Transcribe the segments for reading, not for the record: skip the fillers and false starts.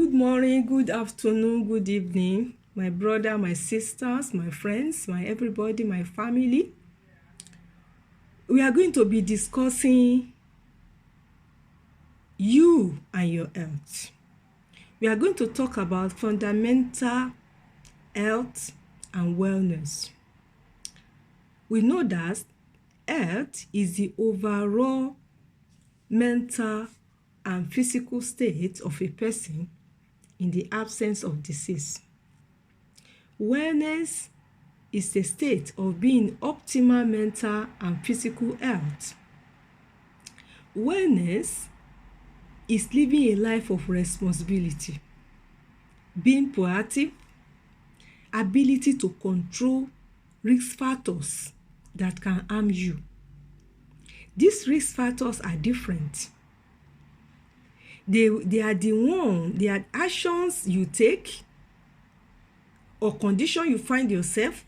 Good morning, good afternoon, good evening, my brother, my sisters, my friends, my everybody, my family. We are going to be discussing you and your health. We are going to talk about fundamental health and wellness. We know that health is the overall mental and physical state of a person in the absence of disease. Wellness is a state of being optimal mental and physical health. Wellness is living a life of responsibility, being proactive, ability to control risk factors that can harm you. These risk factors are different. They are actions you take or condition you find yourself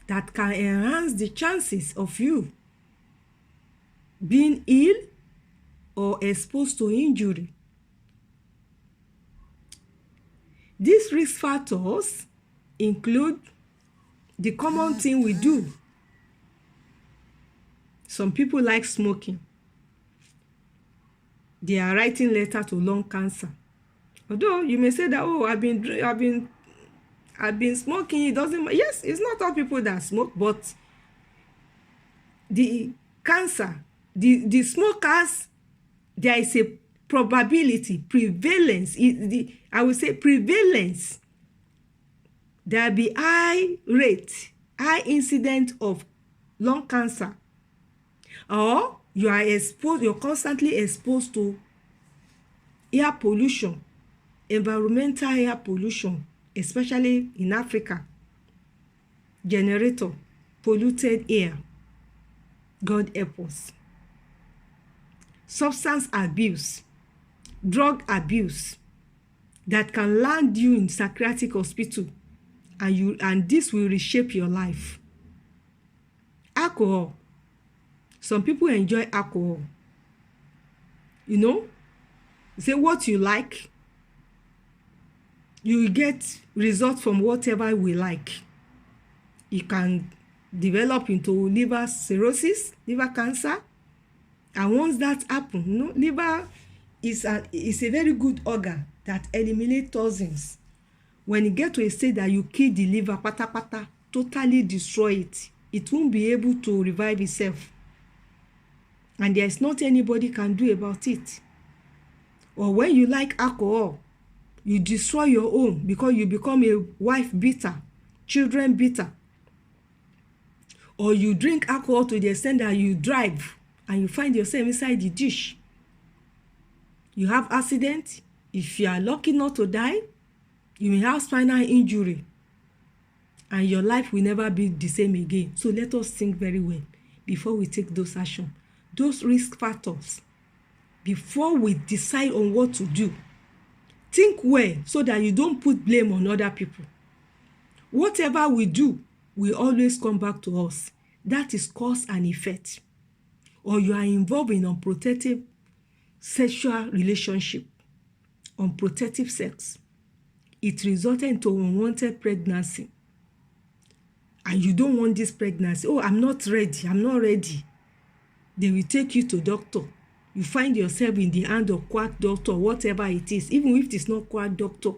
that can enhance the chances of you being ill or exposed to injury. These risk factors include the common thing we do. Some people like smoking. They are writing letter to lung cancer. Although you may say that, oh, I've been smoking, it doesn't matter. Yes, it's not all people that smoke, but the cancer, the smokers, there is a probability, prevalence, I would say prevalence. There will be high incidence of lung cancer. Or you're constantly exposed to air pollution, environmental air pollution, especially in Africa. Generator, polluted air. God help us. Substance abuse, drug abuse that can land you in psychiatric hospital, and this will reshape your life. Alcohol. Some people enjoy alcohol. Say what you like, you will get results from whatever we like. You can develop into liver cirrhosis, liver cancer. And once that happens, liver is a very good organ that eliminates toxins. When you get to a state that you kill the liver, pata, totally destroy it, it won't be able to revive itself. And there's not anybody can do about it. Or when you like alcohol, you destroy your own because you become a wife beater, children beater. Or you drink alcohol to the extent that you drive and you find yourself inside the dish. You have accident. If you are lucky not to die, you may have spinal injury. And your life will never be the same again. So let us think very well before we take those actions. Those risk factors, before we decide on what to do, think well so that you don't put blame on other people. Whatever we do will always come back to us. That is cause and effect. Or you are involved in unprotected sexual relationship, unprotected sex. It resulted into unwanted pregnancy. And you don't want this pregnancy. Oh, I'm not ready. They will take you to doctor. You find yourself in the hand of quack doctor, whatever it is. Even if it is not quack doctor,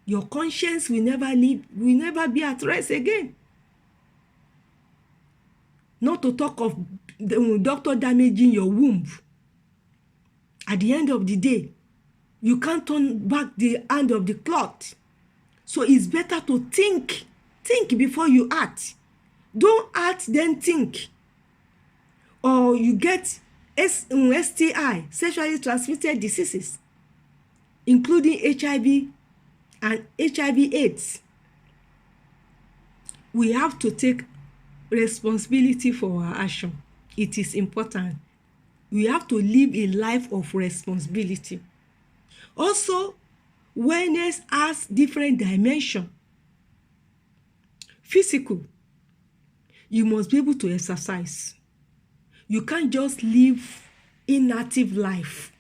your conscience will never be at rest again. Not to talk of the doctor damaging your womb. At the end of the day, you can't turn back the hand of the cloth. So it's better to think before you act. Don't act, then think. Or you get STI, sexually transmitted diseases, including HIV and HIV/AIDS. We have to take responsibility for our action. It is important. We have to live a life of responsibility. Also, wellness has different dimensions. Physical, you must be able to exercise. You can't just live inactive life.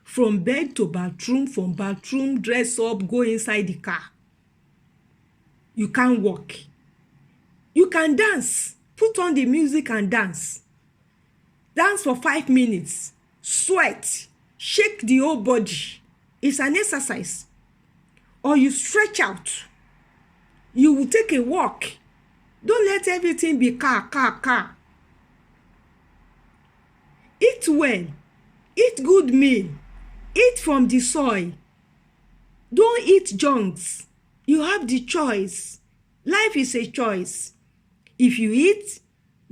from bed to bathroom, from bathroom, dress up, go inside the car. You can't walk. You can dance. Put on the music and dance. Dance for 5 minutes. Sweat. Shake the whole body. It's an exercise. Or you stretch out. You will take a walk. Don't let everything be car. Eat well. Eat good meal. Eat from the soil. Don't eat junks. You have the choice. Life is a choice. If you eat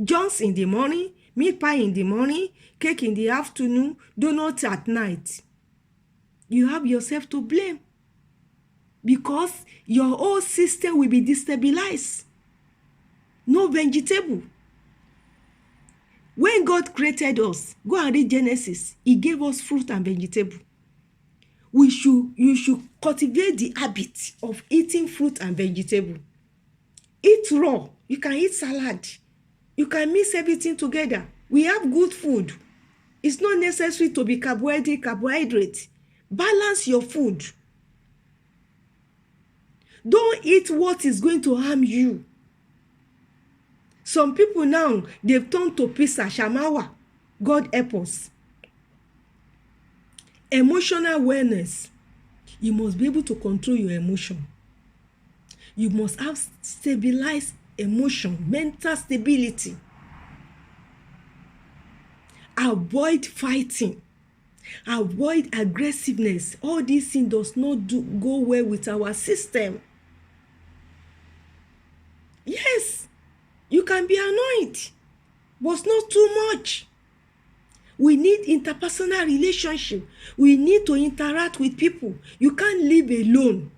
junks in the morning, meat pie in the morning, cake in the afternoon, donuts at night, you have yourself to blame, because your whole system will be destabilized. No vegetable. When God created us, go and read Genesis, he gave us fruit and vegetable. You should cultivate the habit of eating fruit and vegetable. Eat raw. You can eat salad. You can mix everything together. We have good food. It's not necessary to be carbohydrate. Balance your food. Don't eat what is going to harm you. Some people now, they've turned to pizza, shawarma. God help us. Emotional awareness. You must be able to control your emotion. You must have stabilized emotion, mental stability. Avoid fighting. Avoid aggressiveness. All these things does not go well with our system. Yes, you can be annoyed, but not too much. We need interpersonal relationship. We need to interact with people. You can't live alone.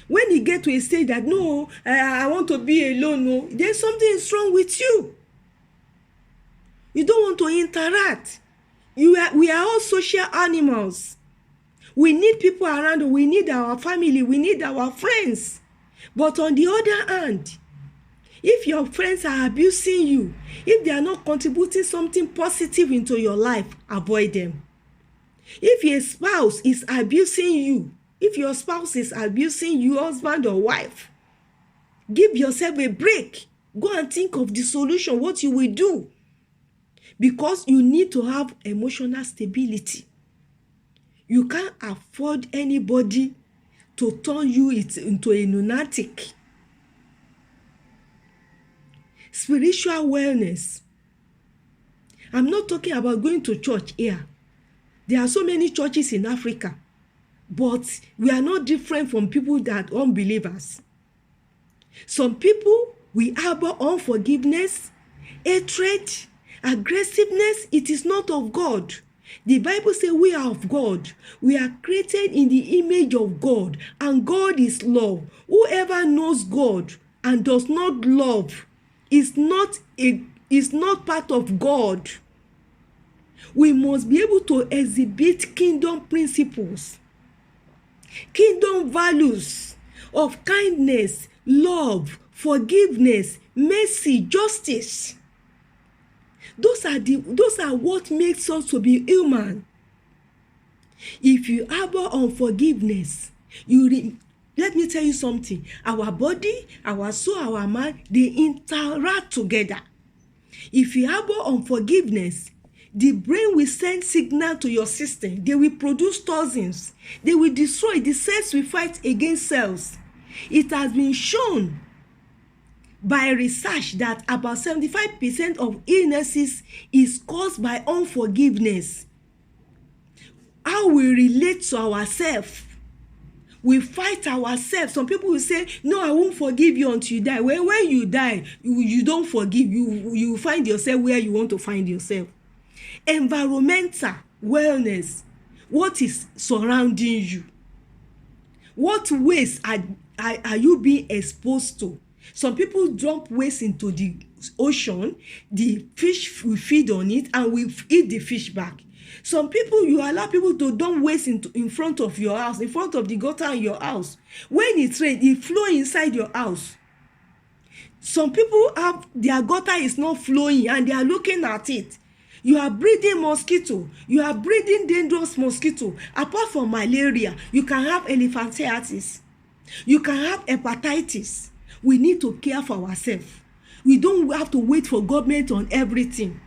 When you get to a stage that, no, I want to be alone, no, there's something wrong with you. You don't want to interact. We are all social animals. We need people around. We need our family. We need our friends. But on the other hand, if your friends are abusing you, if they are not contributing something positive into your life, avoid them. If your spouse is abusing you, husband or wife, give yourself a break. Go and think of the solution, what you will do. Because you need to have emotional stability. You can't afford anybody to turn you into a lunatic. Spiritual wellness. I'm not talking about going to church here. There are so many churches in Africa, but we are not different from people that are unbelievers. Some people, we harbor unforgiveness, hatred, aggressiveness. It is not of God. The Bible says we are of God. We are created in the image of God, and God is love. Whoever knows God and does not love is not part of God. We must be able to exhibit kingdom principles, kingdom values of kindness, love, forgiveness, mercy, justice. Those are what makes us to be human. If you harbor unforgiveness, let me tell you something. Our body, our soul, our mind, they interact together. If you harbor unforgiveness, the brain will send signal to your system. They will produce toxins. They will destroy. The cells will fight against cells. It has been shown by research that about 75% of illnesses is caused by unforgiveness. How we relate to ourselves. We fight ourselves. Some people will say, no, I won't forgive you until you die. When you die, you don't forgive. You find yourself where you want to find yourself. Environmental wellness. What is surrounding you? What waste are you being exposed to? Some people drop waste into the ocean. The fish will feed on it and will eat the fish back. Some people, you allow people to dump waste in front of your house, in front of the gutter in your house. When it rains, it flows inside your house. Some people have their gutter is not flowing and they are looking at it. You are breeding mosquito. You are breeding dangerous mosquito. Apart from malaria, you can have elephantiasis. You can have hepatitis. We need to care for ourselves. We don't have to wait for government on everything.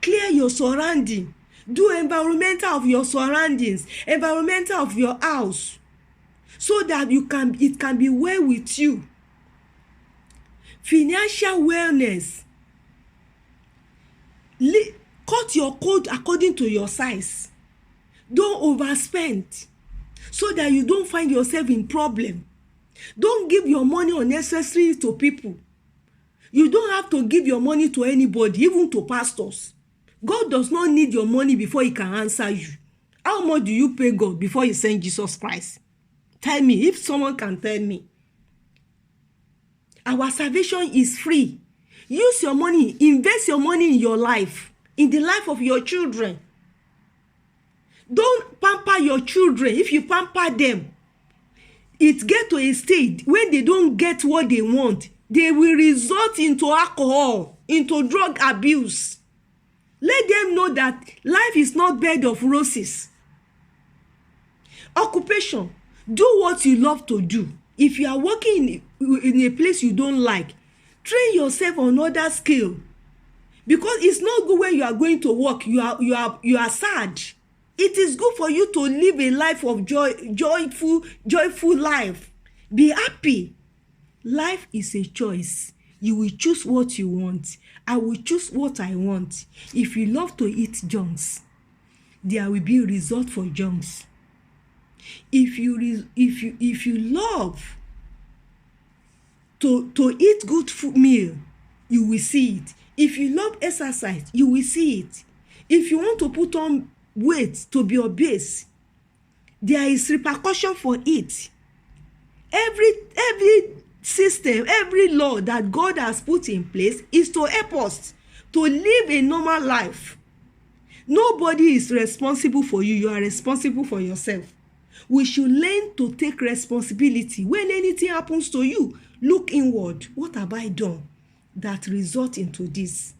Clear your surrounding. Do environmental of your surroundings, environmental of your house, so that it can be well with you. Financial wellness. Cut your coat according to your size. Don't overspend, so that you don't find yourself in problem. Don't give your money unnecessarily to people. You don't have to give your money to anybody, even to pastors. God does not need your money before he can answer you. How much do you pay God before you send Jesus Christ? Tell me, if someone can tell me. Our salvation is free. Use your money, invest your money in your life, in the life of your children. Don't pamper your children. If you pamper them, it get to a stage when they don't get what they want, they will resort into alcohol, into drug abuse. Let them know that life is not bed of roses. Occupation. Do what you love to do. If you are working in a place you don't like, train yourself on other skill. Because it's not good when you are going to work, you are sad. It is good for you to live a life of joyful life. Be happy. Life is a choice. You will choose what you want. I will choose what I want. If you love to eat junks, there will be a result for junks. If you love to eat good food meal, you will see it. If you love exercise, you will see it. If you want to put on weight to be obese, there is repercussion for it. Every system, every law that God has put in place is to help us to live a normal life. Nobody is responsible for you. You are responsible for yourself. We should learn to take responsibility. When anything happens to you, look inward. What have I done that result into this?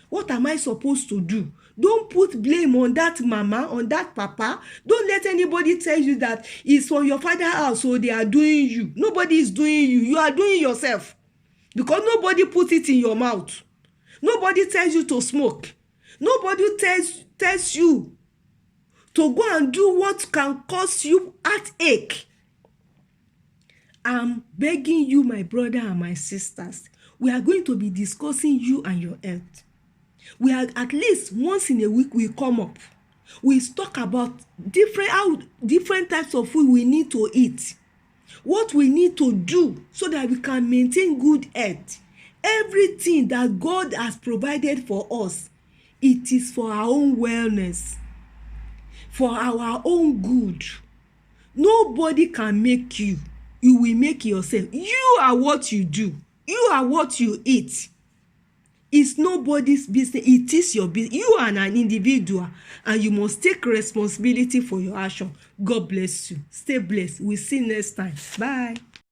What am I supposed to do? Don't put blame on that mama, on that papa. Don't let anybody tell you that it's from your father's house, so they are doing you. Nobody is doing you. You are doing yourself. Because nobody put it in your mouth. Nobody tells you to smoke. Nobody tells you to go and do what can cause you heartache. I'm begging you, my brother and my sisters, we are going to be discussing you and your health. We are at least once in a week we come up. We talk about different types of food we need to eat. What we need to do so that we can maintain good health. Everything that God has provided for us, it is for our own wellness, for our own good. Nobody can make you. You will make yourself. You are what you do. You are what you eat. It's nobody's business. It is your business. You are an individual and you must take responsibility for your action. God bless you. Stay blessed. We'll see you next time. Bye.